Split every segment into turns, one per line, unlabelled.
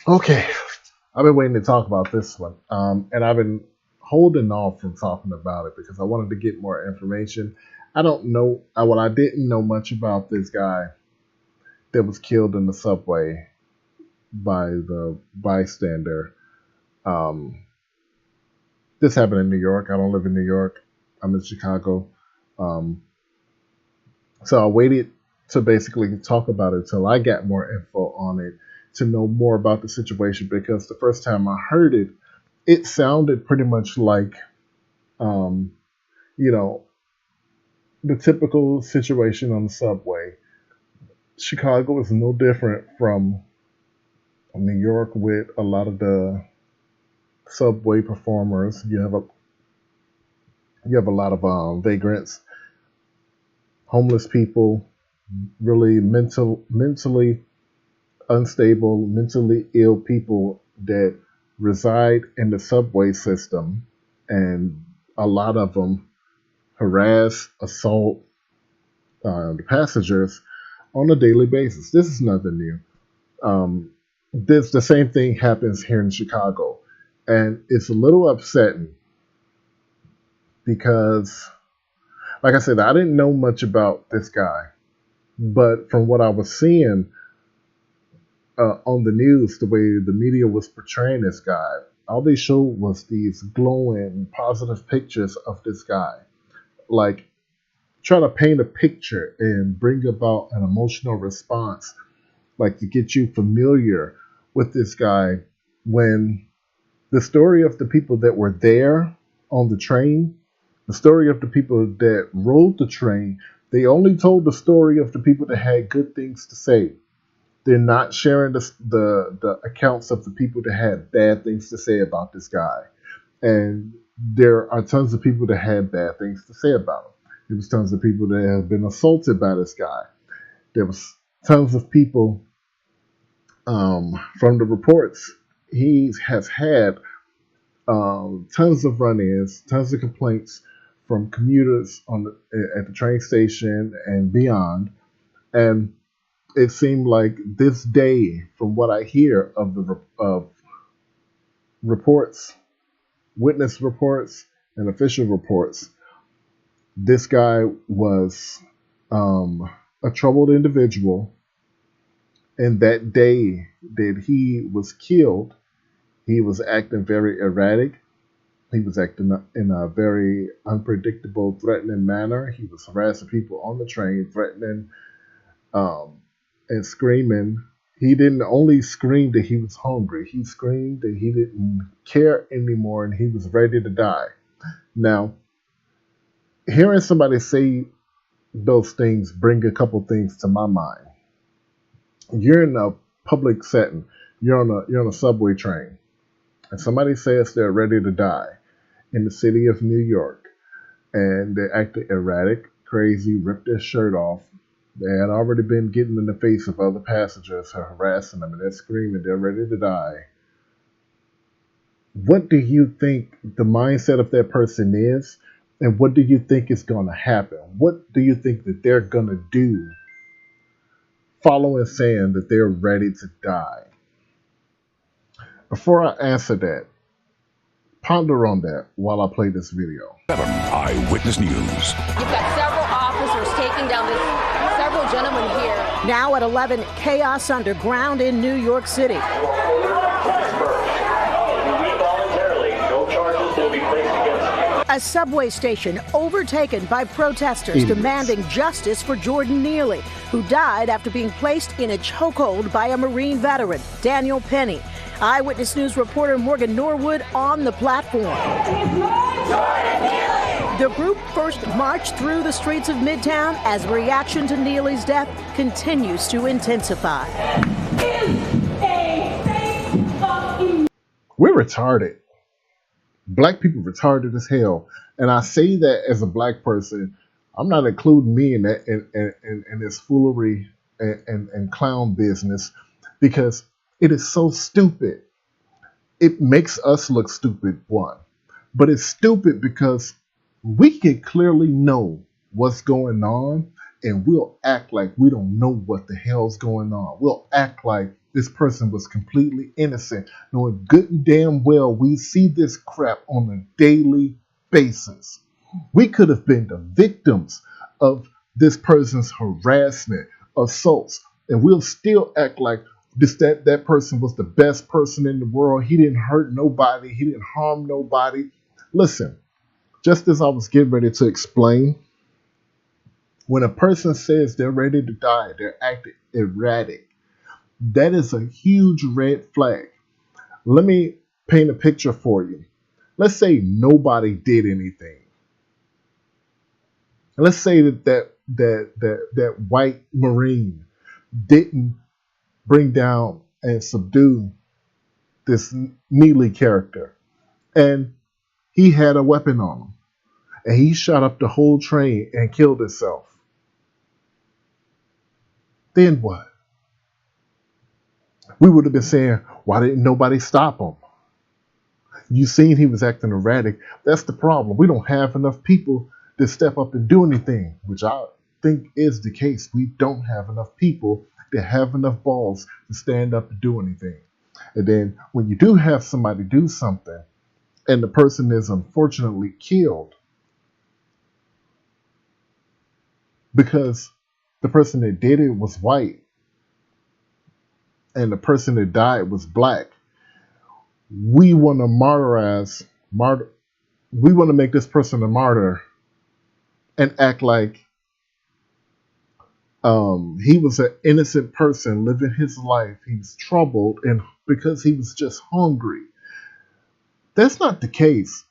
Okay, I've been waiting to talk about this one, and I've been holding off from talking about it because I wanted to get more information. I don't know, well, I didn't know much about this guy that was killed in the subway by the bystander. Um, this happened in New York. I don't live in New York. I'm in Chicago. Um, so I waited to basically talk about it till I got more info on it to know more about the situation because the first time I heard it, it sounded pretty much like, um, you know, the typical situation on the subway. Chicago is no different from New York with a lot of the subway performers. You have a lot of vagrants, homeless people, really mentally unstable, mentally ill people that reside in the subway system, and a lot of them harass, assault the passengers on a daily basis. This is nothing new. This the same thing happens here in Chicago, and it's a little upsetting because, like I said, I didn't know much about this guy, but from what I was seeing on the news, the way the media was portraying this guy, all they showed was these glowing, positive pictures of this guy, like try to paint a picture and bring about an emotional response, like to get you familiar with this guy when the story of the people that were there on the train, the story of the people that rode the train, they only told the story of the people that had good things to say. They're not sharing the accounts of the people that had bad things to say about this guy. And there are tons of people that had bad things to say about him. There was tons of people that have been assaulted by this guy. There was tons of people, from the reports, he has had tons of run-ins, tons of complaints from commuters at the train station and beyond. And it seemed like this day, from what I hear of the of reports, witness reports, and official reports, this guy was a troubled individual. And that day that he was killed, he was acting very erratic. He was acting in a very unpredictable, threatening manner. He was harassing people on the train, threatening um, and screaming. He didn't only scream that he was hungry, he screamed that he didn't care anymore and he was ready to die. Now, hearing somebody say those things bring a couple things to my mind. You're in a public setting, you're on a subway train, and somebody says they're ready to die in the city of New York, and they acted erratic, crazy, ripped their shirt off. They had already been getting in the face of other passengers, harassing them, and they're screaming, they're ready to die. What do you think the mindset of that person is? And what do you think is going to happen? What do you think that they're going to do following saying that they're ready to die? Before I answer that, ponder on that while I play this video.
7 Eyewitness News.
You've got several officers taking down several gentlemen here.
Now at 11, chaos underground in New York City. A subway station overtaken by protesters
Idiots.
demanding justice for Jordan Neely, who died after being placed in a chokehold by a Marine veteran, Daniel Penny. Eyewitness News reporter Morgan Norwood on the platform. The group first marched through the streets of Midtown as reaction to Neely's death continues to intensify.
We're retarded. Black people retarded as hell. And I say that as a black person. I'm not including me in that in this foolery and clown business because it is so stupid. It makes us look stupid, one. But it's stupid because we can clearly know what's going on and we'll act like we don't know what the hell's going on. We'll act like this person was completely innocent, knowing good and damn well we see this crap on a daily basis. We could have been the victims of this person's harassment, assaults, and we'll still act like that person was the best person in the world. He didn't hurt nobody. He didn't harm nobody. Listen, just as I was getting ready to explain, when a person says they're ready to die, they're acting erratic. That is a huge red flag. Let me paint a picture for you. Let's say nobody did anything. And let's say that white Marine didn't bring down and subdue this Neely character, and he had a weapon on him, and he shot up the whole train and killed himself. Then what? We would have been saying, why didn't nobody stop him? You seen he was acting erratic. That's the problem. We don't have enough people to step up and do anything, which I think is the case. We don't have enough people that have enough balls to stand up and do anything. And then when you do have somebody do something and the person is unfortunately killed because the person that did it was white and the person that died was black, we want to we want to make this person a martyr and act like he was an innocent person living his life. He was troubled and because he was just hungry. That's not the case.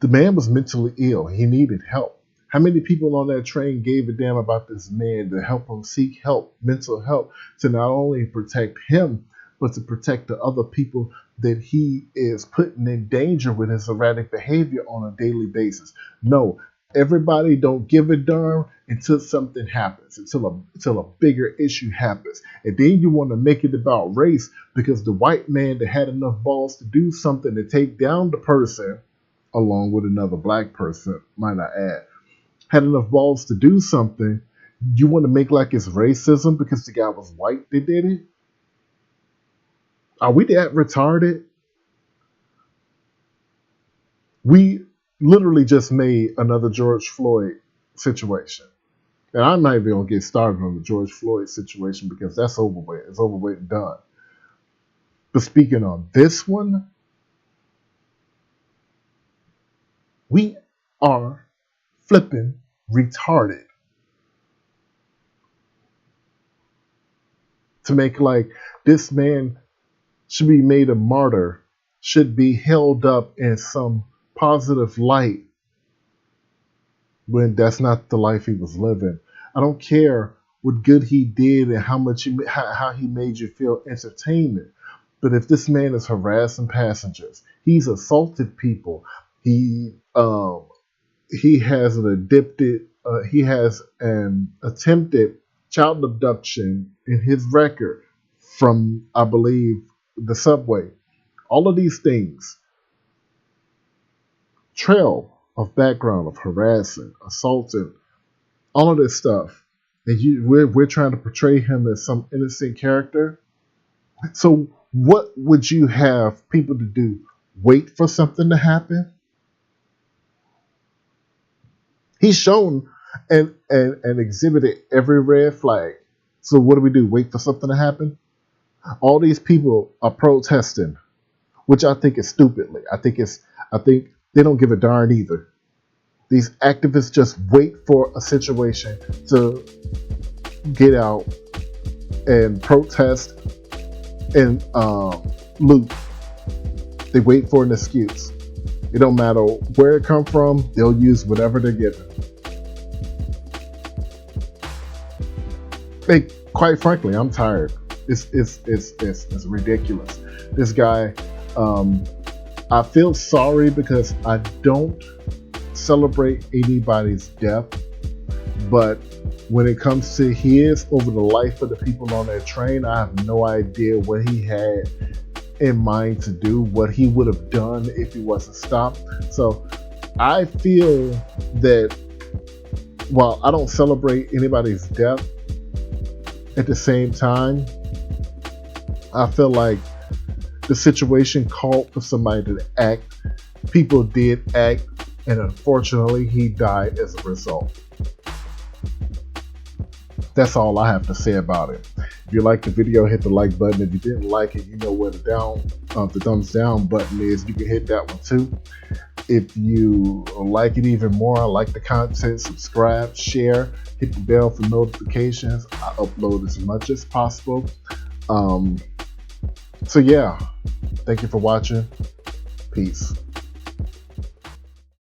The man was mentally ill. He needed help. How many people on that train gave a damn about this man to help him seek help, mental help, to not only protect him, but to protect the other people that he is putting in danger with his erratic behavior on a daily basis? No, everybody don't give a darn until something happens, until a bigger issue happens. And then you want to make it about race because the white man that had enough balls to do something to take down the person, along with another black person, might I add, had enough balls to do something, you want to make like it's racism because the guy was white that did it? Are we that retarded? We literally just made another George Floyd situation. And I'm not even going to get started on the George Floyd situation because that's over with. It's over with and done. But speaking on this one, we are flipping retarded to make like this man should be made a martyr, should be held up in some positive light when that's not the life he was living. I don't care what good he did and how he made you feel entertainment. But if this man is harassing passengers, he's assaulted people, he has an attempted child abduction in his record from, I believe, the subway. All of these things trail of background of harassing, assaulting, all of this stuff. And we're trying to portray him as some innocent character. So what would you have people to do? Wait for something to happen? He's shown and exhibited every red flag. So what do? Wait for something to happen? All these people are protesting, which I think is stupidly. I think they don't give a darn either. These activists just wait for a situation to get out and protest and loot. They wait for an excuse. It don't matter where it come from. They'll use whatever they're given. Quite frankly, I'm tired. It's ridiculous. This guy, I feel sorry because I don't celebrate anybody's death, but when it comes to his over the life of the people on that train, I have no idea what he had in mind to do, what he would have done if he wasn't stopped. So I feel that while I don't celebrate anybody's death, at the same time, I feel like the situation called for somebody to act. People did act, and unfortunately, he died as a result. That's all I have to say about it. If you liked the video, hit the like button. If you didn't like it, you know where the thumbs down button is. You can hit that one too. If you like it even more, like the content, subscribe, share, hit the bell for notifications. I upload as much as possible. So yeah, thank you for watching. Peace.